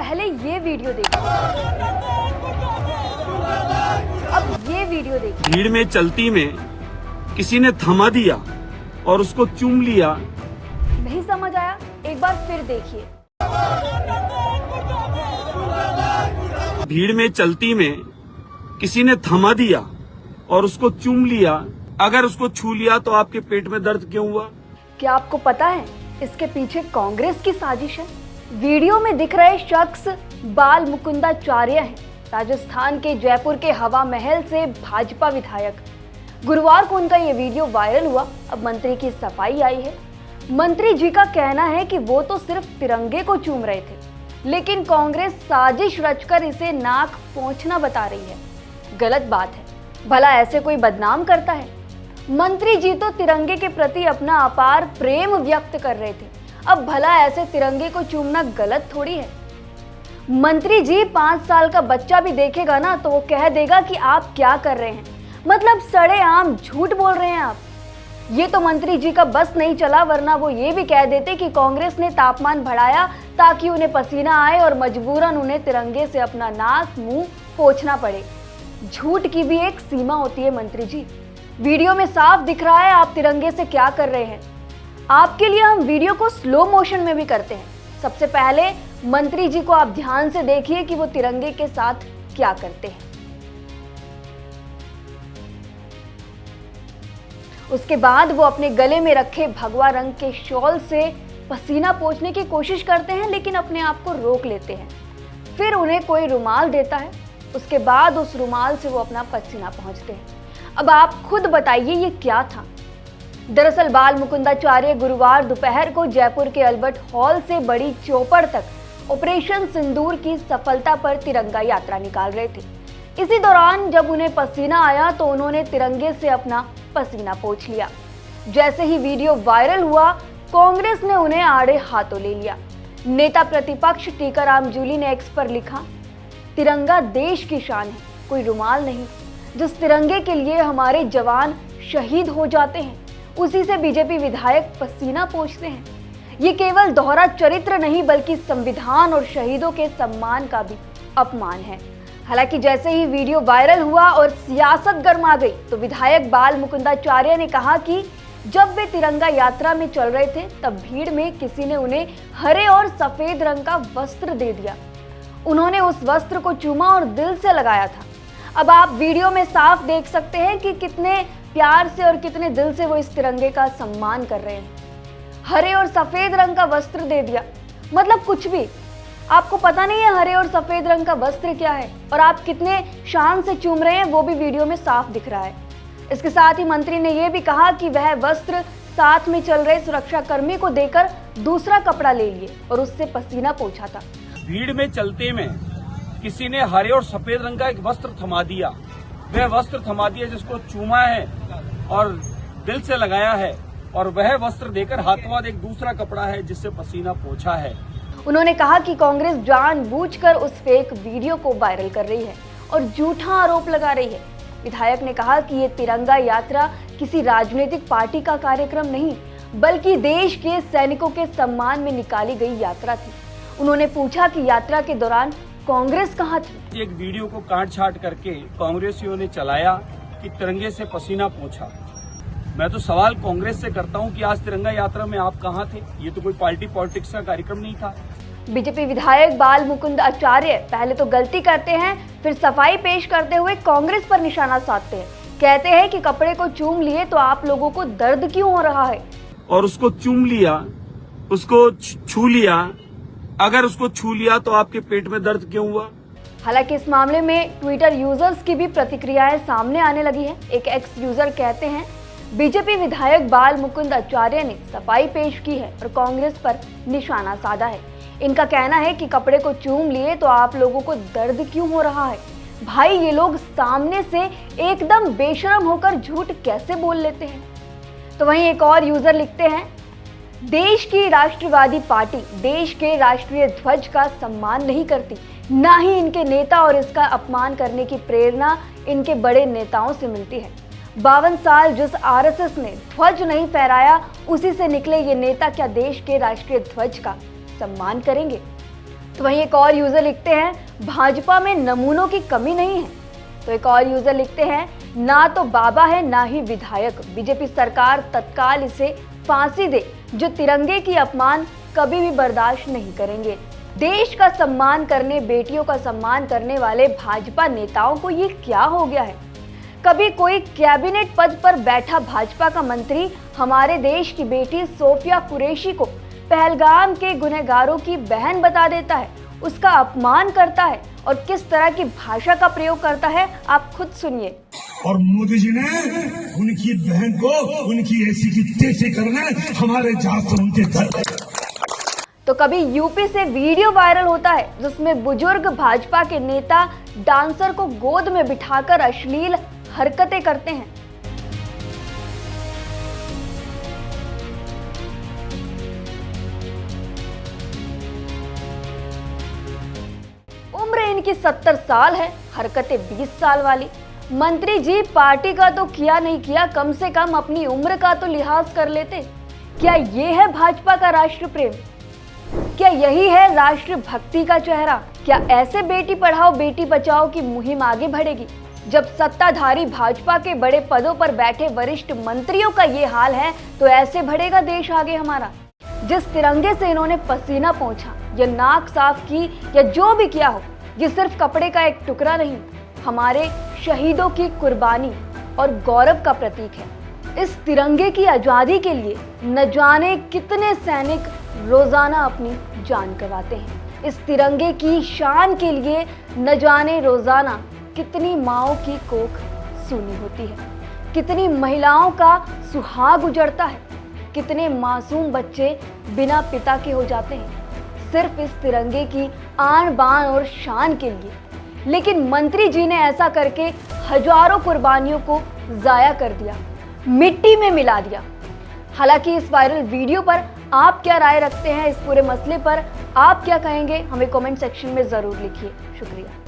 पहले ये वीडियो देखिए, अब ये वीडियो देखिए। भीड़ में चलती में किसी ने थमा दिया और उसको चूम लिया। नहीं समझ आया? एक बार फिर देखिए। भीड़ में चलती में किसी ने थमा दिया और उसको चूम लिया। अगर उसको छू लिया तो आपके पेट में दर्द क्यों हुआ? क्या आपको पता है इसके पीछे कांग्रेस की साजिश है? वीडियो में दिख रहे शख्स बाल मुकुंदाचार्य हैं, राजस्थान के जयपुर के हवा महल से भाजपा विधायक। गुरुवार को उनका ये वीडियो वायरल हुआ। अब मंत्री की सफाई आई है। मंत्री जी का कहना है कि वो तो सिर्फ तिरंगे को चूम रहे थे, लेकिन कांग्रेस साजिश रचकर इसे नाक पोंछना बता रही है। गलत बात है। भला ऐसे कोई बदनाम करता है? मंत्री जी तो तिरंगे के प्रति अपना अपार प्रेम व्यक्त कर रहे थे। अब भला ऐसे तिरंगे को चूमना गलत थोड़ी है। मंत्री जी 5 साल का बच्चा भी देखेगा ना तो वो कह देगा कि आप क्या कर रहे हैं, मतलब सड़ेआम झूठ बोल रहे हैं आप। ये तो मंत्री जी का बस नहीं चला, वरना वो ये भी कह देते कि कांग्रेस ने तापमान बढ़ाया ताकि उन्हें पसीना आए और मजबूरन उन्हें तिरंगे से अपना नाक मुंह पोंछना पड़े। झूठ की भी एक सीमा होती है मंत्री जी। वीडियो में साफ दिख रहा है आप तिरंगे से क्या कर रहे हैं। आपके लिए हम वीडियो को स्लो मोशन में भी करते हैं। सबसे पहले मंत्री जी को आप ध्यान से देखिए कि वो तिरंगे के साथ क्या करते हैं। उसके बाद वो अपने गले में रखे भगवा रंग के शॉल से पसीना पोंछने की कोशिश करते हैं, लेकिन अपने आप को रोक लेते हैं। फिर उन्हें कोई रुमाल देता है। उसके बाद उस रुमाल से वो अपना पसीना पोंछते हैं। अब आप खुद बताइए ये क्या था? दरअसल बाल मुकुंदाचार्य गुरुवार दोपहर को जयपुर के अल्बर्ट हॉल से बड़ी चौपड़ तक ऑपरेशन सिंदूर की सफलता पर तिरंगा यात्रा निकाल रहे थे। इसी दौरान जब उन्हें पसीना आया तो उन्होंने तिरंगे से अपना पसीना पोंछ लिया। जैसे ही वीडियो वायरल हुआ, कांग्रेस ने उन्हें आड़े हाथों ले लिया। नेता प्रतिपक्ष टीकाराम जूली ने एक्स पर लिखा, तिरंगा देश की शान है, कोई रुमाल नहीं। जिस तिरंगे के लिए हमारे जवान शहीद हो जाते हैं, उसी से बीजेपी विधायक पसीना पोंछते हैं। ये केवल दोहरा चरित्र नहीं बल्कि संविधान और शहीदों के सम्मान का भी अपमान है। हालांकि जैसे ही वीडियो वायरल हुआ और सियासत गर्मा गई तो विधायक बाल मुकुंदाचार्य ने कहा कि जब वे तिरंगा यात्रा में चल रहे थे तब भीड़ में किसी ने उन्हें हरे और सफेद रंग का वस्त्र दे दिया। उन्होंने उस वस्त्र को चूमा और दिल से लगाया था। अब आप वीडियो में साफ देख सकते हैं कि कितने प्यार से और कितने दिल से वो इस तिरंगे का सम्मान कर रहे हैं। हरे और सफेद रंग का वस्त्र दे दिया, मतलब कुछ भी। आपको पता नहीं है हरे और सफेद रंग का वस्त्र क्या है और आप कितने शान से चूम रहे हैं, वो भी वीडियो में साफ दिख रहा है। इसके साथ ही मंत्री ने यह भी कहा कि वह वस्त्र साथ में चल रहे सुरक्षा कर्मी को देकर दूसरा कपड़ा ले लिए और उससे पसीना पोंछा था। भीड़ में चलते में किसी ने हरे और सफेद रंग का एक वस्त्र थमा दिया। वह वस्त्र थमा दिया जिसको चूमा है और दिल से लगाया है, और वह वस्त्र देकर हाथों हाथ एक दूसरा कपड़ा है जिससे पसीना पोंछा है। उन्होंने कहा कि कांग्रेस जानबूझकर उस फेक वीडियो को वायरल कर रही है और झूठा आरोप लगा रही है। विधायक ने कहा कि ये तिरंगा यात्रा किसी राजनीतिक पार्टी का कार्यक्रम नहीं बल्कि देश के सैनिकों के सम्मान में निकाली गई यात्रा थी। उन्होंने पूछा कि यात्रा के दौरान कांग्रेस कहाँ थी? एक वीडियो को काट छाट करके कांग्रेसियों ने चलाया कि तिरंगे से पसीना पोंछा। मैं तो सवाल कांग्रेस से करता हूं कि आज तिरंगा यात्रा में आप कहां थे? ये तो कोई पार्टी पॉलिटिक्स का कार्यक्रम नहीं था। बीजेपी विधायक बाल मुकुंदाचार्य पहले तो गलती करते हैं, फिर सफाई पेश करते हुए कांग्रेस पर निशाना साधते हैं। कहते हैं कि कपड़े को चूम लिए तो आप लोगों को दर्द क्यों हो रहा है? और उसको चूम लिया, उसको छू लिया। अगर उसको छू लिया तो आपके पेट में दर्द क्यों हुआ? हालांकि इस मामले में ट्विटर यूजर्स की भी प्रतिक्रियाएं सामने आने लगी है। एक एक्स यूजर कहते हैं, बीजेपी विधायक बाल मुकुंदाचार्य ने सफाई पेश की है और कांग्रेस पर निशाना साधा है। इनका कहना है कि कपड़े को चूम लिए तो आप लोगों को दर्द क्यों हो रहा है? भाई ये लोग सामने से एकदम बेशरम होकर झूठ कैसे बोल लेते हैं? तो वहीं एक और यूजर लिखते हैं, देश की राष्ट्रवादी पार्टी देश के राष्ट्रीय ध्वज का सम्मान नहीं करती, ना ही इनके नेता, और इसका अपमान करने की प्रेरणा इनके बड़े नेताओं से मिलती है। 52 साल जिस आरएसएस ने ध्वज नहीं फहराया, उसी से निकले ये नेता क्या देश के राष्ट्रीय ध्वज का सम्मान करेंगे? तो वहीं एक और यूजर लिखते हैं भाजपा में नमूनों की कमी नहीं है। तो एक और यूजर लिखते हैं ना तो बाबा है ना ही विधायक, बीजेपी सरकार तत्काल इसे फांसी दे, जो तिरंगे की अपमान कभी भी बर्दाश्त नहीं करेंगे। देश का सम्मान करने, बेटियों का सम्मान करने वाले भाजपा नेताओं को ये क्या हो गया है? कभी कोई कैबिनेट पद पर बैठा भाजपा का मंत्री हमारे देश की बेटी सोफिया कुरैशी को पहलगाम के गुनहगारों की बहन बता देता है, उसका अपमान करता है और किस तरह की भाषा का प्रयोग करता है, आप खुद सुनिए। और मोदी जी ने उनकी बहन को उनकी ऐसी की तैसी करना हमारे जहाज से उनके घर। तो कभी यूपी से वीडियो वायरल होता है जिसमें बुजुर्ग भाजपा के नेता डांसर को गोद में बिठाकर अश्लील हरकतें करते हैं। उम्र इनकी 70 साल है, हरकतें 20 साल वाली। मंत्री जी पार्टी का तो किया नहीं किया, कम से कम अपनी उम्र का तो लिहाज कर लेते। क्या ये है भाजपा का राष्ट्र प्रेम? क्या यही है राष्ट्र भक्ति का चेहरा? क्या ऐसे बेटी पढ़ाओ बेटी बचाओ की मुहिम आगे बढ़ेगी? जब सत्ताधारी भाजपा के बड़े पदों पर बैठे वरिष्ठ मंत्रियों का ये हाल है तो ऐसे बढ़ेगा देश आगे हमारा। जिस तिरंगे से इन्होंने पसीना पोंछा या नाक साफ की या जो भी किया हो, ये सिर्फ कपड़े का एक टुकड़ा नहीं, हमारे शहीदों की कुर्बानी और गौरव का प्रतीक है। इस तिरंगे की आजादी के लिए न जाने कितने सैनिक रोजाना अपनी जान गंवाते हैं। इस तिरंगे की शान के लिए न जाने रोजाना कितनी माँओं की कोख सूनी होती है, कितनी महिलाओं का सुहाग उजड़ता है, कितने मासूम बच्चे बिना पिता के हो जाते हैं सिर्फ इस तिरंगे की आन बान और शान के लिए। लेकिन मंत्री जी ने ऐसा करके हजारों कुर्बानियों को जाया कर दिया, मिट्टी में मिला दिया। हालांकि इस वायरल वीडियो पर आप क्या राय रखते हैं, इस पूरे मसले पर आप क्या कहेंगे, हमें कमेंट सेक्शन में जरूर लिखिए। शुक्रिया।